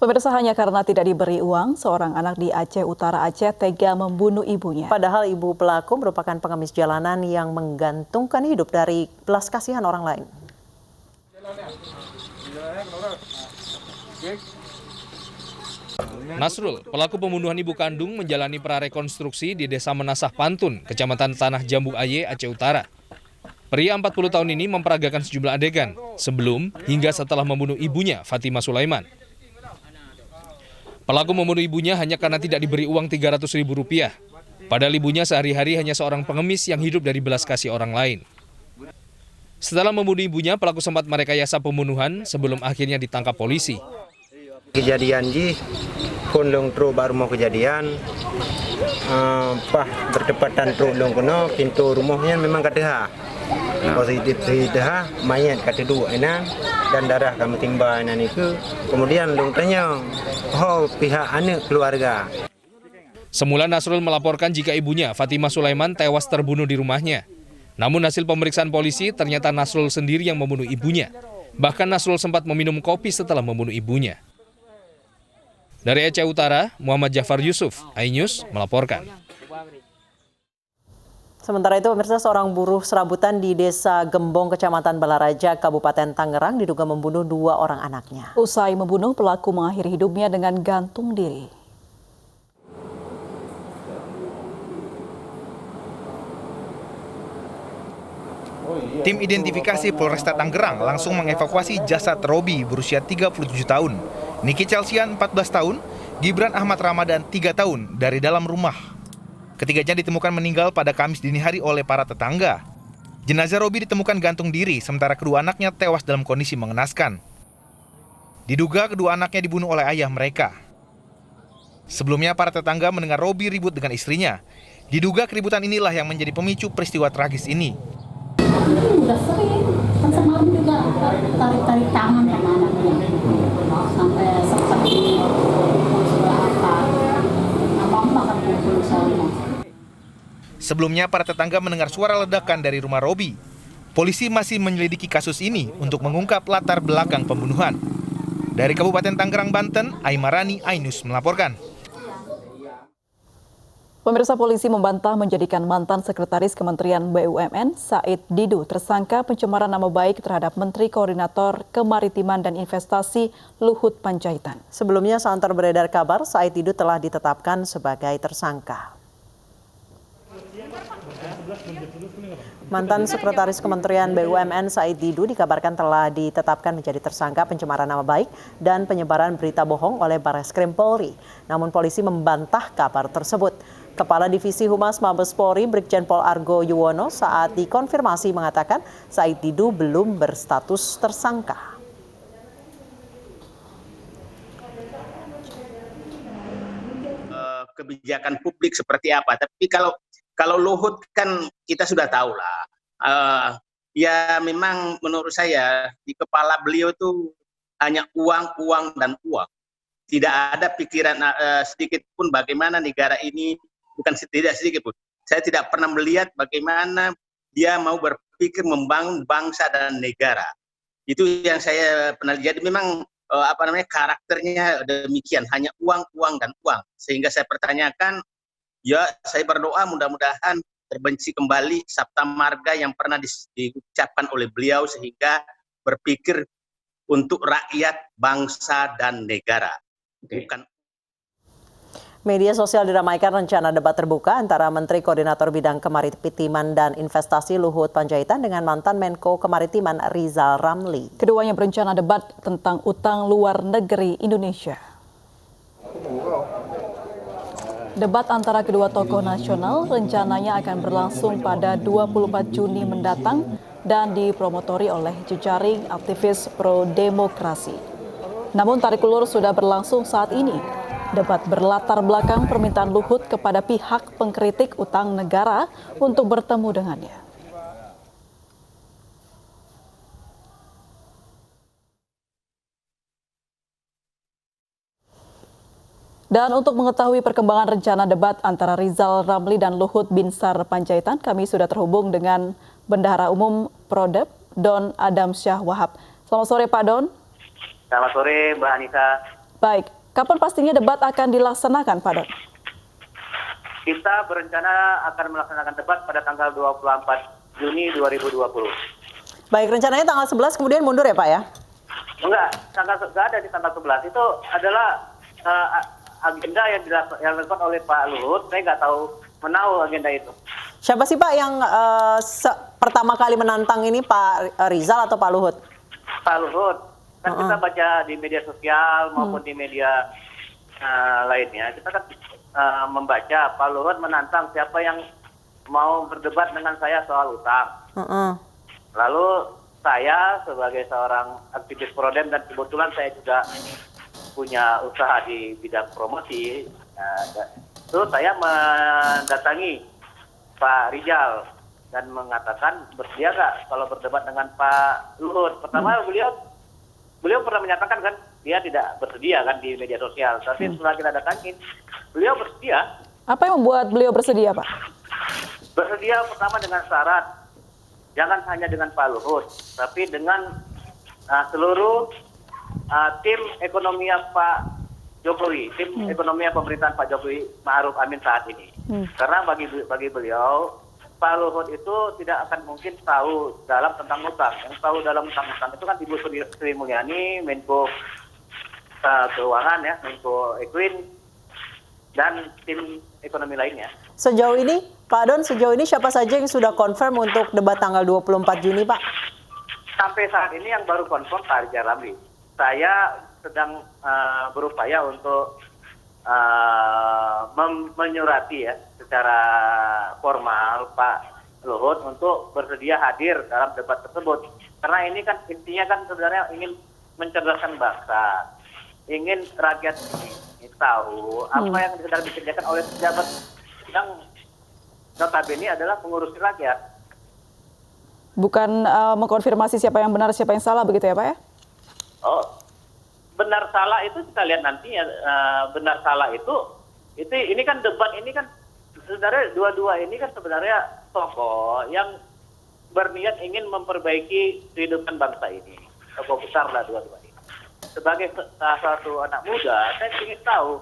Pemirsa, hanya karena tidak diberi uang, seorang anak di Aceh Utara Aceh tega membunuh ibunya. Padahal ibu pelaku merupakan pengemis jalanan yang menggantungkan hidup dari belas kasihan orang lain. Nasrul, pelaku pembunuhan ibu kandung, menjalani prarekonstruksi di Desa Menasah Pantun, Kecamatan Tanah Jambu Aye, Aceh Utara. Pria 40 tahun ini memperagakan sejumlah adegan sebelum hingga setelah membunuh ibunya, Fatimah Sulaiman. Pelaku membunuh ibunya hanya karena tidak diberi uang Rp300.000. Padahal ibunya sehari-hari hanya seorang pengemis yang hidup dari belas kasih orang lain. Setelah membunuh ibunya, pelaku sempat merekayasa pembunuhan sebelum akhirnya ditangkap polisi. Kejadian di Pondong Tro baru mau kejadian, bertepatan Tro long kena pintu rumahnya memang kata positif dah mayat kata dua dan darah kami timba itu. Kemudian long tanya, pihak anak keluarga. Semula Nasrul melaporkan jika ibunya, Fatimah Sulaiman, tewas terbunuh di rumahnya. Namun hasil pemeriksaan polisi ternyata Nasrul sendiri yang membunuh ibunya. Bahkan Nasrul sempat meminum kopi setelah membunuh ibunya. Dari Aceh Utara, Muhammad Jafar Yusuf, iNews melaporkan. Sementara itu, pemirsa, seorang buruh serabutan di Desa Gembong, Kecamatan Balaraja, Kabupaten Tangerang diduga membunuh 2 orang anaknya. Usai membunuh, pelaku mengakhiri hidupnya dengan gantung diri. Tim identifikasi Polresta Tangerang langsung mengevakuasi jasad Robi berusia 37 tahun, Niki Chelsian 14 tahun, Gibran Ahmad Ramadan 3 tahun dari dalam rumah. Ketiganya ditemukan meninggal pada Kamis dini hari oleh para tetangga. Jenazah Robi ditemukan gantung diri, sementara kedua anaknya tewas dalam kondisi mengenaskan. Diduga kedua anaknya dibunuh oleh ayah mereka. Sebelumnya para tetangga mendengar Robi ribut dengan istrinya. Diduga keributan inilah yang menjadi pemicu peristiwa tragis ini. Udah sering, kan semalam juga tarik-tarik tangan sama anaknya sampai seperti Sebelumnya para tetangga mendengar suara ledakan dari rumah Robi. Polisi masih menyelidiki kasus ini untuk mengungkap latar belakang pembunuhan. Dari Kabupaten Tangerang, Banten, Aimarani, iNews melaporkan. Pemirsa, polisi membantah menjadikan mantan Sekretaris Kementerian BUMN Said Didu tersangka pencemaran nama baik terhadap Menteri Koordinator Kemaritiman dan Investasi Luhut Panjaitan. Sebelumnya santer beredar kabar Said Didu telah ditetapkan sebagai tersangka. Mantan Sekretaris Kementerian BUMN Said Didu dikabarkan telah ditetapkan menjadi tersangka pencemaran nama baik dan penyebaran berita bohong oleh Barreskrim Polri. Namun polisi membantah kabar tersebut. Kepala Divisi Humas Mabes Polri Brigjen Pol Argo Yuwono saat dikonfirmasi mengatakan Said Didu belum berstatus tersangka. Kebijakan publik seperti apa, tapi kalau Luhut kan kita sudah tahu lah. Ya memang menurut saya di kepala beliau itu hanya uang, uang, dan uang. Tidak ada pikiran sedikit pun bagaimana negara ini, bukan tidak sedikit pun. Saya tidak pernah melihat bagaimana dia mau berpikir membangun bangsa dan negara. Itu yang saya pernah lihat. Memang karakternya demikian, hanya uang, uang, dan uang. Sehingga saya pertanyakan, ya saya berdoa mudah-mudahan terbenci kembali Sabta Marga yang pernah diucapkan oleh beliau sehingga berpikir untuk rakyat, bangsa, dan negara. Bukan. Media sosial diramaikan rencana debat terbuka antara Menteri Koordinator Bidang Kemaritiman dan Investasi Luhut Panjaitan dengan mantan Menko Kemaritiman Rizal Ramli. Keduanya berencana debat tentang utang luar negeri Indonesia. Debat antara kedua tokoh nasional rencananya akan berlangsung pada 24 Juni mendatang dan dipromotori oleh jejaring aktivis pro-demokrasi. Namun tarik ulur sudah berlangsung saat ini. Debat berlatar belakang permintaan Luhut kepada pihak pengkritik utang negara untuk bertemu dengannya. Dan untuk mengetahui perkembangan rencana debat antara Rizal Ramli dan Luhut Binsar Panjaitan, kami sudah terhubung dengan Bendahara Umum Prodep, Don Adam Syah Wahab. Selamat sore Pak Don. Selamat sore Mbak Anissa. Baik, kapan pastinya debat akan dilaksanakan, Pak Don? Kita berencana akan melaksanakan debat pada tanggal 24 Juni 2020. Baik, rencananya tanggal 11 kemudian mundur ya Pak ya? Enggak ada di tanggal 11. Itu adalah agenda yang dilakukan oleh Pak Luhut. Saya nggak tahu agenda itu. Siapa sih Pak yang pertama kali menantang ini, Pak Rizal atau Pak Luhut? Pak Luhut. Kan kita baca di media sosial maupun di media lainnya. Kita kan membaca Pak Luhut menantang siapa yang mau berdebat dengan saya soal utang. Lalu saya sebagai seorang aktivis Prodem dan kebetulan saya juga punya usaha di bidang promosi, terus saya mendatangi Pak Rizal dan mengatakan bersedia nggak kalau berdebat dengan Pak Luhut. Pertama beliau pernah menyatakan kan dia tidak bersedia kan di media sosial, tapi setelah kita datangin beliau bersedia. Apa yang membuat beliau bersedia, Pak? Bersedia pertama dengan syarat jangan hanya dengan Pak Luhut, tapi dengan seluruh tim ekonomi Pak Jokowi, tim ekonomi pemerintahan Pak Jokowi Ma'ruf Amin saat ini. Karena bagi beliau, Pak Luhut itu tidak akan mungkin tahu dalam tentang utang. Yang tahu dalam tentang utang itu kan Ibu Sri Mulyani, Menko Keuangan ya, Menko Equin, dan tim ekonomi lainnya. Sejauh ini, Pak Don, siapa saja yang sudah confirm untuk debat tanggal 24 Juni, Pak? Sampai saat ini yang baru confirm Pak Rizal Ramli. Saya sedang berupaya untuk menyurati ya secara formal Pak Luhut untuk bersedia hadir dalam debat tersebut. Karena ini kan intinya kan sebenarnya ingin mencerdaskan bangsa, ingin rakyat ini tahu apa yang sedang dikerjakan oleh pejabat yang notabene adalah pengurus rakyat. Bukan mengkonfirmasi siapa yang benar, siapa yang salah begitu ya Pak ya? Oh, benar salah itu kita lihat nantinya. Benar salah itu ini kan debat ini kan sebenarnya dua-dua ini kan sebenarnya tokoh yang berniat ingin memperbaiki kehidupan bangsa ini. Tokoh besar lah dua-dua ini. Sebagai salah satu anak muda, saya ingin tahu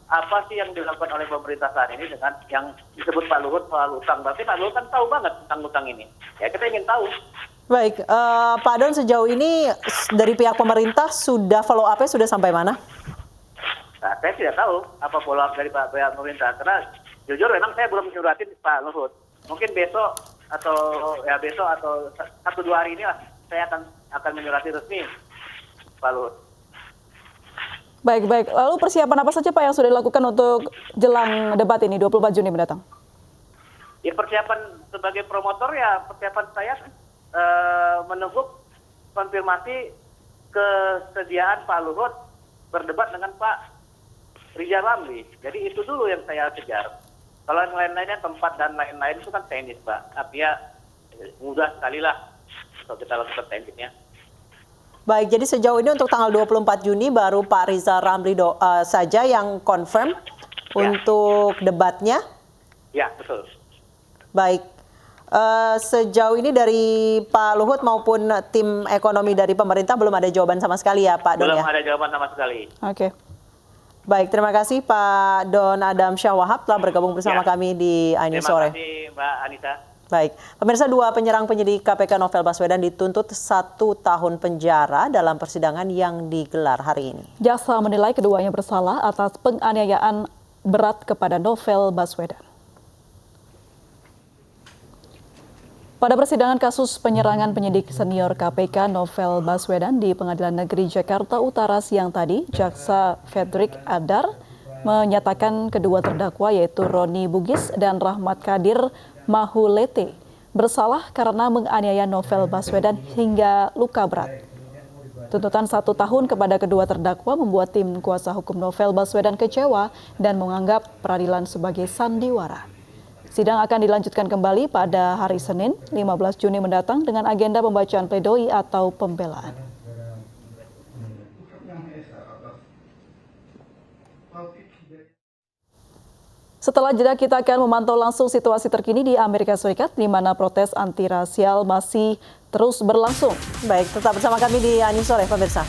apa sih yang dilakukan oleh pemerintah saat ini dengan yang disebut Pak Luhut soal utang. Tapi Pak Luhut kan tahu banget tentang utang ini. Ya kita ingin tahu. Baik, Pak Don, sejauh ini dari pihak pemerintah sudah follow up-nya sudah sampai mana? Nah, saya tidak tahu apa follow up dari pihak pemerintah. Karena jujur memang saya belum menyuratin Pak Luhut. Mungkin besok atau 1-2 hari ini lah saya akan menyurati resmi Pak Luhut. Baik. Lalu persiapan apa saja Pak yang sudah dilakukan untuk jelang debat ini 24 Juni mendatang? Ya persiapan sebagai promotor ya persiapan saya menunggu konfirmasi kesediaan Pak Luhut berdebat dengan Pak Rizal Ramli. Jadi itu dulu yang saya kejar. Kalau yang lain-lainnya tempat dan lain-lain itu kan teknis Pak. Tapi ya mudah sekali lah kalau kita lakukan teknisnya. Baik, jadi sejauh ini untuk tanggal 24 Juni baru Pak Rizal Ramli saja yang confirm untuk debatnya? Ya, betul. Baik, sejauh ini dari Pak Luhut maupun tim ekonomi dari pemerintah belum ada jawaban sama sekali ya Pak Don ya? Belum ada jawaban sama sekali. Oke. Baik, terima kasih Pak Don Adam Syah Wahab telah bergabung bersama kami di iNews Sore. Terima kasih Mbak Anissa. Baik, pemirsa, 2 penyerang penyidik KPK Novel Baswedan dituntut 1 tahun penjara dalam persidangan yang digelar hari ini. Jaksa menilai keduanya bersalah atas penganiayaan berat kepada Novel Baswedan. Pada persidangan kasus penyerangan penyidik senior KPK Novel Baswedan di Pengadilan Negeri Jakarta Utara siang tadi, Jaksa Fredrik Adar menyatakan kedua terdakwa yaitu Roni Bugis dan Rahmat Kadir Mahulete bersalah karena menganiaya Novel Baswedan hingga luka berat. Tuntutan 1 tahun kepada kedua terdakwa membuat tim kuasa hukum Novel Baswedan kecewa dan menganggap peradilan sebagai sandiwara. Sidang akan dilanjutkan kembali pada hari Senin 15 Juni mendatang dengan agenda pembacaan pledoi atau pembelaan. Setelah jeda kita akan memantau langsung situasi terkini di Amerika Serikat di mana protes anti rasial masih terus berlangsung. Baik, tetap bersama kami di iNews Sore pemirsa.